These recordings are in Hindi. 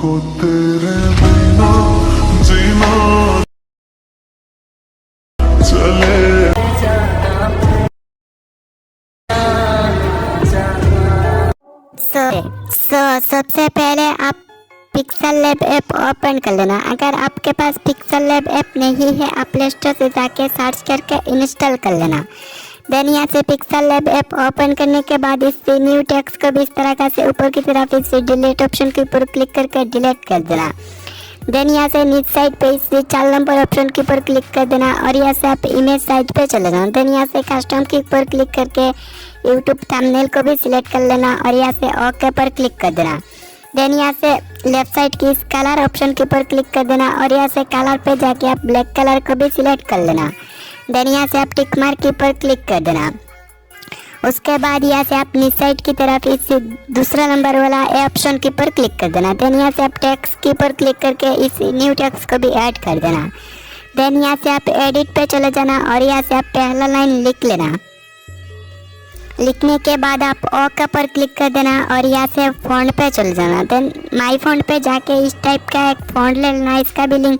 मुझको तेरे बिना जीना चले। सबसे पहले आप पिक्सल लैब ऐप ओपन कर लेना। अगर आपके पास पिक्सल लैब ऐप नहीं है, आप प्ले स्टोर से जाके सर्च करके इंस्टॉल कर लेना। देन यहाँ से पिक्सल लैब ऐप ओपन करने के बाद इस न्यू टेक्स्ट को भी इस तरह से ऊपर की तरफ इस डिलीट ऑप्शन के ऊपर क्लिक करके डिलीट कर देना। देन यहाँ से नीचे साइड पे इस 4 नंबर ऑप्शन के ऊपर क्लिक कर देना और यहाँ से आप इमेज साइज पे चले जाना। देन यहाँ से कस्टम के ऊपर क्लिक करके यूट्यूब थंबनेल को भी सिलेक्ट कर लेना और यहाँ से ओके पर क्लिक कर देना। देन यहाँ से लेफ्ट साइड की इस कलर ऑप्शन के ऊपर क्लिक कर देना और यहाँ से कलर पे जाके आप ब्लैक कलर को भी सिलेक्ट कर लेना। देन यहाँ से आप टिक मार्क के ऊपर क्लिक कर देना। उसके बाद यहाँ से आप नीचे साइड की तरफ इस दूसरा नंबर वाला ऑप्शन के ऊपर क्लिक कर देना। देन यहाँ से आप टेक्स्ट के ऊपर क्लिक करके इस न्यू टेक्स्ट को भी ऐड कर देना। देन यहाँ से आप एडिट पे चले जाना और यहाँ से आप पहला लाइन लिख लेना। लिखने के बाद आप ओके पर क्लिक कर देना और यहाँ से फ़ॉन्ट पे चले जाना। देन माई फ़ॉन्ट पे जाके इस टाइप का एक फ़ॉन्ट ले लेना। इसका भी लिंक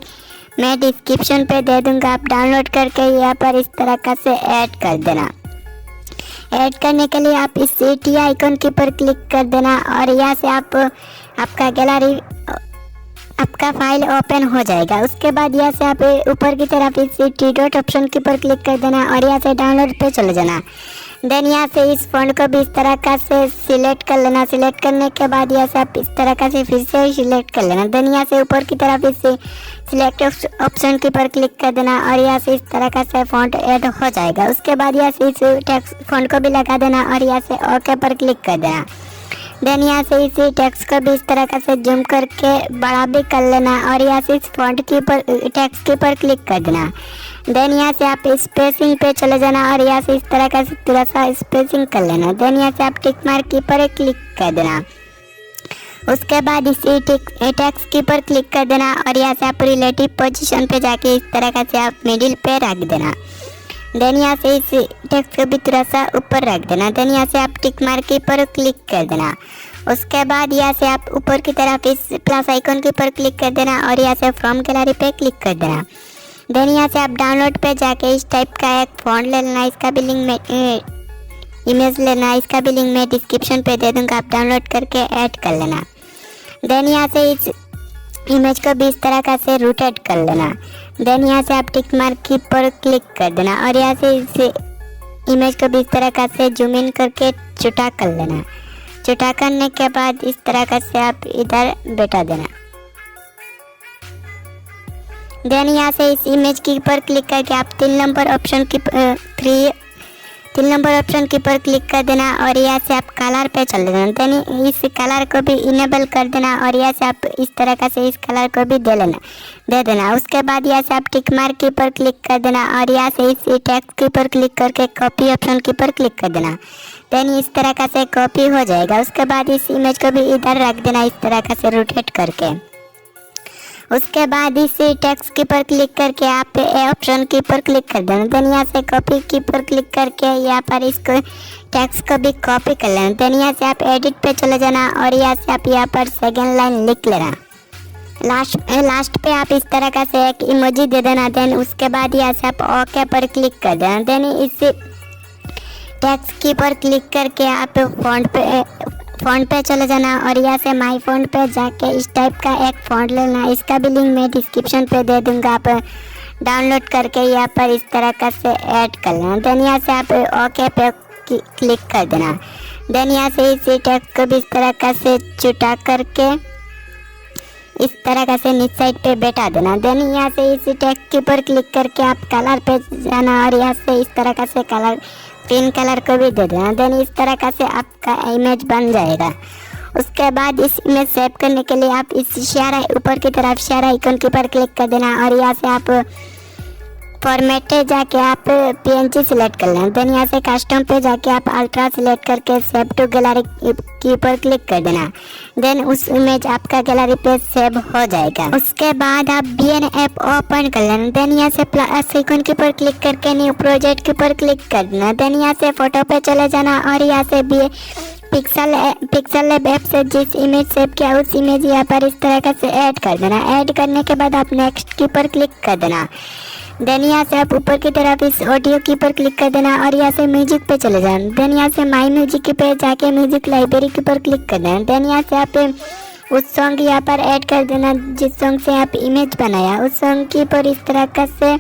मैं डिस्क्रिप्शन पे दे दूँगा, आप डाउनलोड करके यहाँ पर इस तरह का से ऐड कर देना। ऐड करने के लिए आप इस टी आइकन के ऊपर क्लिक कर देना और यहाँ से आपका गैलरी आपका फाइल ओपन हो जाएगा। उसके बाद यहाँ से आप ऊपर की तरफ इस टी डॉट ऑप्शन के ऊपर क्लिक कर देना और यहाँ से डाउनलोड पे चले जाना। देन यहाँ से इस फ़ॉन्ट को भी इस तरह का से सिलेक्ट कर लेना। सिलेक्ट करने के बाद यहाँ से आप इस तरह का से फिर से सिलेक्ट कर लेना। देन यहाँ से ऊपर की तरफ इस सिलेक्ट ऑप्शन के ऊपर क्लिक कर देना और यहाँ से इस तरह का से फ़ॉन्ट ऐड हो जाएगा। उसके बाद यहाँ से इस टेक्स्ट फ़ॉन्ट को भी लगा देना और यहाँ से ओके पर क्लिक कर देना। देन यहाँ से इस टेक्स्ट को भी इस तरह का से जूम करके बड़ा भी कर लेना और यहाँ से इस फ़ॉन्ट के ऊपर टेक्स्ट के ऊपर क्लिक कर देना। देन यहाँ से आप स्पेसिंग पे चले जाना और यहाँ से इस तरह का थोड़ा सा स्पेसिंग कर लेना। देन यहाँ से आप टिक मार्क के ऊपर क्लिक कर देना। उसके बाद इस टेक्स्ट के ऊपर क्लिक कर देना और यहाँ से आप रिलेटिव पोजीशन पे जाके इस तरह का से आप मिडिल पे रख देना। देन यहाँ से इस टेक्स्ट को भी थोड़ा सा ऊपर रख देना। देन यहाँ से आप टिक मार्क के ऊपर क्लिक कर देना। उसके बाद यहाँ से आप ऊपर की तरफ इस प्लस आइकन के ऊपर क्लिक कर देना और यहाँ से फ्रॉम गैलरी पे क्लिक कर देना। देन यहाँ से आप डाउनलोड पे जाके इस टाइप का एक फ़ॉन्ट ले लेना। इसका भी लिंक में इमेज लेना। इसका भी लिंक मैं डिस्क्रिप्शन पे दे दूँगा, आप डाउनलोड करके ऐड कर लेना। देन यहाँ से इस इमेज को भी इस तरह का से रोटेट कर लेना। देन यहाँ से आप टिक मार्क के ऊपर क्लिक कर देना और यहाँ से इस इमेज को भी इस तरह का से जूम इन करके छोटा कर लेना। छोटा करने के बाद इस तरह का से आप इधर बैठा देना। देन यहाँ से इस इमेज के ऊपर क्लिक करके आप 3 नंबर ऑप्शन के ऊपर क्लिक कर देना और यहाँ से आप कलर पे चल देना। देन इस कलर को भी इनेबल कर देना और यहाँ से आप इस तरह का से इस कलर को भी दे देना। उसके बाद यहाँ से आप टिक मार्क के ऊपर क्लिक कर देना और यहाँ से इस टेक्स्ट के ऊपर क्लिक करके कॉपी ऑप्शन के ऊपर क्लिक कर देना। देन इस तरह का से कॉपी हो जाएगा। उसके बाद इस इमेज को भी इधर रख देना इस तरह का से रोटेट करके। उसके बाद इस टेक्स्ट के ऊपर क्लिक करके आप ऑप्शन के ऊपर क्लिक कर देना। देन यहाँ से कॉपी के ऊपर क्लिक करके यहाँ पर इसको टेक्स्ट को भी कॉपी कर लेना। देन यहाँ से आप एडिट पे चले जाना और यहाँ से आप यहाँ पर सेकंड लाइन लिख लेना। लास्ट पे आप इस तरह का से एक इमोजी दे देना। देन उसके बाद यहाँ से आप ओके पर क्लिक कर देना। देन इस टेक्स्ट के ऊपर क्लिक करके आप फ़ॉन्ट पे चले जाना और यहाँ से माई फ़ॉन्ट पे जाके इस टाइप का एक फ़ॉन्ट लेना। इसका भी लिंक मैं डिस्क्रिप्शन पे दे दूँगा, आप डाउनलोड करके यहाँ पर इस तरह का से ऐड कर लेना। देन यहाँ से आप ओके पे क्लिक कर देना। देन यहाँ से इस टेक्स्ट को भी इस तरह का से छोटा करके इस तरह का से नीचे साइड पे बैठा देना। देन यहाँ से इस टेक्स्ट के ऊपर क्लिक करके आप कलर पे जाना और यहाँ से इस तरह का से ग्रीन कलर को भी दे देना। देन इस तरह का से आपका इमेज बन जाएगा। उसके बाद इस इमेज सेव करने के लिए आप इस ऊपर की तरफ शेयर आइकन के ऊपर क्लिक कर देना और यहाँ से आप फॉर्मेट पे जाके आप PNG सिलेक्ट कर लेना। देन यहाँ से कस्टम पे जाके आप अल्ट्रा सिलेक्ट करके सेव टू गैलरी के ऊपर क्लिक कर देना। देन उस इमेज आपका गैलरी पे सेव हो जाएगा। उसके बाद आप BN ऐप ओपन कर लेना। देन यहाँ से प्लस आइकन के ऊपर क्लिक करके न्यू प्रोजेक्ट के ऊपर क्लिक कर देना। देन यहाँ से फोटो पे चले जाना और यहाँ से पिक्सल लैब ऐप से जिस इमेज सेव किया उस इमेज यहाँ पर इस तरह का से ऐड कर देना। ऐड करने के बाद आप नेक्स्ट की पर क्लिक कर देना। देन यहाँ से आप ऊपर की तरफ इस ऑडियो की पर क्लिक कर देना और यहाँ से म्यूजिक पे चले जाना। देन यहाँ से माई म्यूजिक पे जाके म्यूजिक लाइब्रेरी की पर क्लिक कर देना। देन यहाँ से आप उस सॉन्ग यहाँ पर ऐड कर देना जिस सॉन्ग से आप इमेज बनाया, उस सॉन्ग की पर इस तरह का से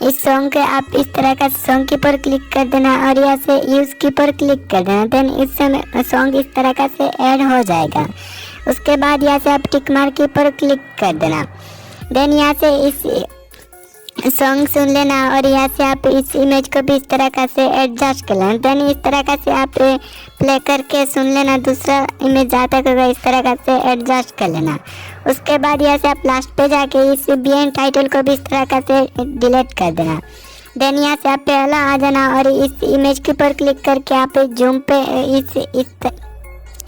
इस सॉन्ग के आप इस तरह का सॉन्ग की पर क्लिक कर देना और यहाँ से यूज़ की पर क्लिक कर देना। देन इस समय सॉन्ग इस तरह का से ऐड हो जाएगा। उसके बाद यहाँ से आप टिक मार्क की पर क्लिक कर देना। देन यहाँ से इस सॉन्ग सुन लेना और यहाँ से आप इस इमेज को भी इस तरह का से एडजस्ट कर लेना। देन इस तरह का से आप प्ले करके सुन लेना, दूसरा इमेज जहाँ तक होगा इस तरह का से एडजस्ट कर लेना। उसके बाद यहाँ से आप लास्ट पे जाके इस बीएन टाइटल को भी इस तरह का से डिलीट कर देना। देन यहाँ से आप पहला आ जाना और इस इमेज के ऊपर क्लिक करके आप जूम पे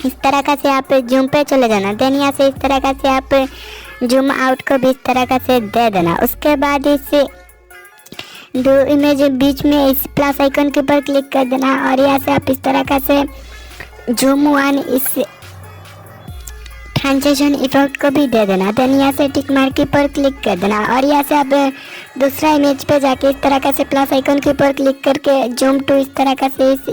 इस तरह का से आप जूम पे चले जाना। देन यहाँ से इस तरह का से आप जूम आउट को भी इस तरह का से दे देना। उसके बाद इस दो इमेज बीच में इस प्लस आइकन के ऊपर क्लिक कर देना और यहाँ से आप इस तरह का से जूम वन इस ट्रांजिशन इफेक्ट को भी दे देना। देन यहाँ से टिक मार्क के ऊपर क्लिक कर देना और यहाँ से आप दूसरा इमेज पे जाके इस तरह का से प्लस आइकन के ऊपर क्लिक करके जूम टू इस तरह का से इस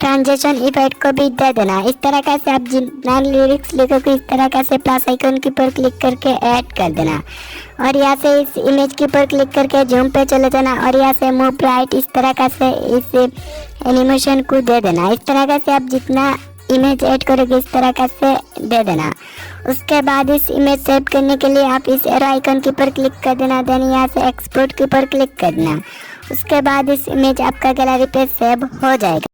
ट्रांजिशन इफेक्ट को भी दे देना। इस तरह का से आप जितना लिरिक्स लिखोगे इस तरह का से प्लस आइकन के ऊपर क्लिक करके ऐड कर देना और यहाँ से इस इमेज के ऊपर क्लिक करके जूम पे चले जाना और यहाँ से मूव राइट इस तरह का से इस एनिमेशन को दे देना। इस तरह का से आप जितना इमेज ऐड करोगे इस तरह का से दे देना। उसके बाद इस इमेज सेव करने के लिए आप इस एरो आइकन के ऊपर क्लिक कर देना। देन यहाँ से एक्सपोर्ट के ऊपर क्लिक कर देना। उसके बाद इस इमेज आपका गैलरी पे सेव हो जाएगा।